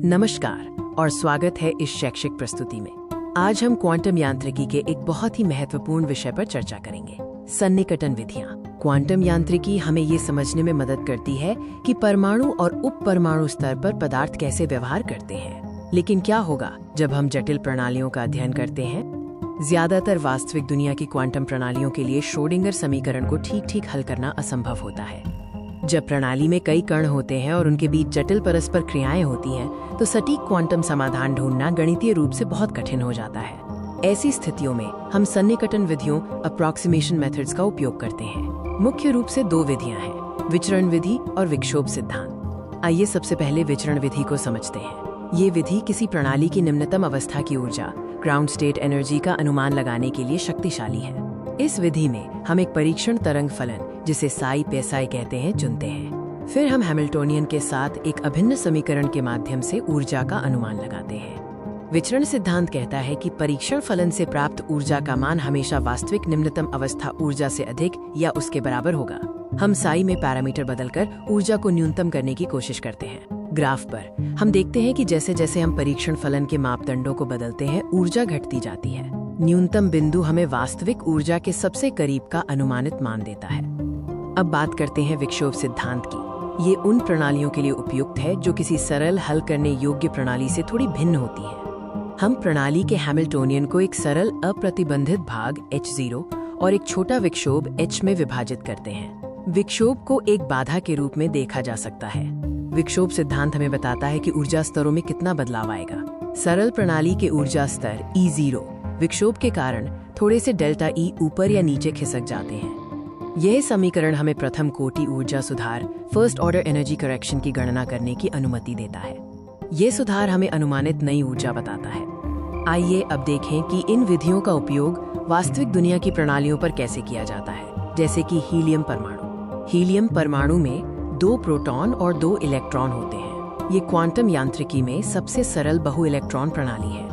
नमस्कार और स्वागत है इस शैक्षिक प्रस्तुति में। आज हम क्वांटम यांत्रिकी के एक बहुत ही महत्वपूर्ण विषय पर चर्चा करेंगे, सन्निकटन विधियां। क्वांटम यांत्रिकी हमें ये समझने में मदद करती है कि परमाणु और उप परमाणु स्तर पर पदार्थ कैसे व्यवहार करते हैं। लेकिन क्या होगा जब हम जटिल प्रणालियों का अध्ययन करते हैं? ज्यादातर वास्तविक दुनिया की क्वांटम प्रणालियों के लिए श्रोडिंगर समीकरण को ठीक हल करना असंभव होता है। जब प्रणाली में कई कण होते हैं और उनके बीच जटिल परस्पर क्रियाएं होती हैं, तो सटीक क्वांटम समाधान ढूंढना गणितीय रूप से बहुत कठिन हो जाता है। ऐसी स्थितियों में हम सन्निकटन विधियों अप्रॉक्सीमेशन मेथड्स का उपयोग करते हैं। मुख्य रूप से दो विधियां हैं, विचरण विधि और विक्षोभ सिद्धांत। आइए सबसे पहले विचरण विधि को समझते हैं। ये विधि किसी प्रणाली की निम्नतम अवस्था की ऊर्जा, ग्राउंड स्टेट एनर्जी का अनुमान लगाने के लिए शक्तिशाली है। इस विधि में हम एक परीक्षण तरंग फलन, जिसे साई पेसाई कहते हैं, चुनते हैं। फिर हम हैमिल्टोनियन के साथ एक अभिन्न समीकरण के माध्यम से ऊर्जा का अनुमान लगाते हैं। विचरण सिद्धांत कहता है कि परीक्षण फलन से प्राप्त ऊर्जा का मान हमेशा वास्तविक निम्नतम अवस्था ऊर्जा से अधिक या उसके बराबर होगा। हम साई में पैरामीटर बदलकर ऊर्जा को न्यूनतम करने की कोशिश करते हैं। ग्राफ पर हम देखते हैं कि जैसे जैसे हम परीक्षण फलन के मापदंडों को बदलते हैं, ऊर्जा घटती जाती है। न्यूनतम बिंदु हमें वास्तविक ऊर्जा के सबसे करीब का अनुमानित मान देता है। अब बात करते हैं विक्षोभ सिद्धांत की। ये उन प्रणालियों के लिए उपयुक्त है जो किसी सरल हल करने योग्य प्रणाली से थोड़ी भिन्न होती है। हम प्रणाली के हैमिल्टोनियन को एक सरल अप्रतिबंधित भाग H0 और एक छोटा विक्षोभ H में विभाजित करते हैं। विक्षोभ को एक बाधा के रूप में देखा जा सकता है। विक्षोभ सिद्धांत हमें बताता है कि ऊर्जा स्तरों में कितना बदलाव आएगा। सरल प्रणाली के ऊर्जा स्तर E0 विक्षोभ के कारण थोड़े से डेल्टा E ऊपर या नीचे खिसक जाते हैं। यह समीकरण हमें प्रथम कोटि ऊर्जा सुधार, फर्स्ट ऑर्डर एनर्जी करेक्शन की गणना करने की अनुमति देता है। यह सुधार हमें अनुमानित नई ऊर्जा बताता है। आइए अब देखें कि इन विधियों का उपयोग वास्तविक दुनिया की प्रणालियों पर कैसे किया जाता है, जैसे कि हीलियम परमाणु। हीलियम परमाणु में 2 प्रोटॉन और 2 इलेक्ट्रॉन होते हैं। ये क्वांटम यांत्रिकी में सबसे सरल बहु इलेक्ट्रॉन प्रणाली है।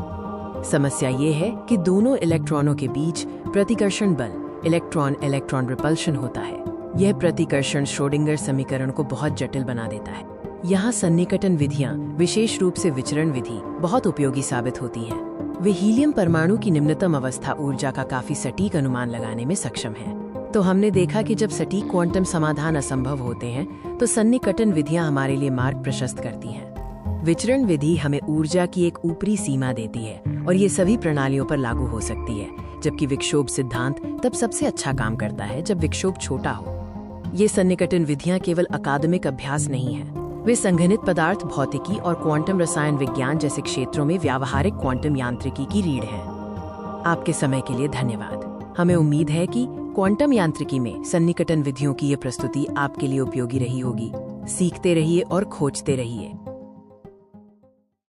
समस्या ये है कि दोनों इलेक्ट्रॉनों के बीच प्रतिकर्षण बल, इलेक्ट्रॉन इलेक्ट्रॉन रिपल्शन होता है। यह प्रतिकर्षण श्रोडिंगर समीकरण को बहुत जटिल बना देता है। यहाँ सन्निकटन विधियां, विशेष रूप से विचरण विधि, बहुत उपयोगी साबित होती हैं। वे हीलियम परमाणु की निम्नतम अवस्था ऊर्जा का काफी सटीक अनुमान लगाने में सक्षम हैं। तो हमने देखा कि जब सटीक क्वांटम समाधान असंभव होते हैं, तो सन्निकटन विधियां हमारे लिए मार्ग प्रशस्त करती हैं। विचरण विधि हमें ऊर्जा की एक ऊपरी सीमा देती है और ये सभी प्रणालियों पर लागू हो सकती है, जबकि विक्षोभ सिद्धांत तब सबसे अच्छा काम करता है जब विक्षोभ छोटा हो। ये सन्निकटन विधियां केवल अकादमिक अभ्यास नहीं है, वे संघनित पदार्थ भौतिकी और क्वांटम रसायन विज्ञान जैसे क्षेत्रों में व्यावहारिक क्वांटम यांत्रिकी की रीढ़ है। आपके समय के लिए धन्यवाद। हमें उम्मीद है कि क्वांटम यांत्रिकी में सन्निकटन विधियों की ये प्रस्तुति आपके लिए उपयोगी रही होगी। सीखते रहिए और खोजते रहिए।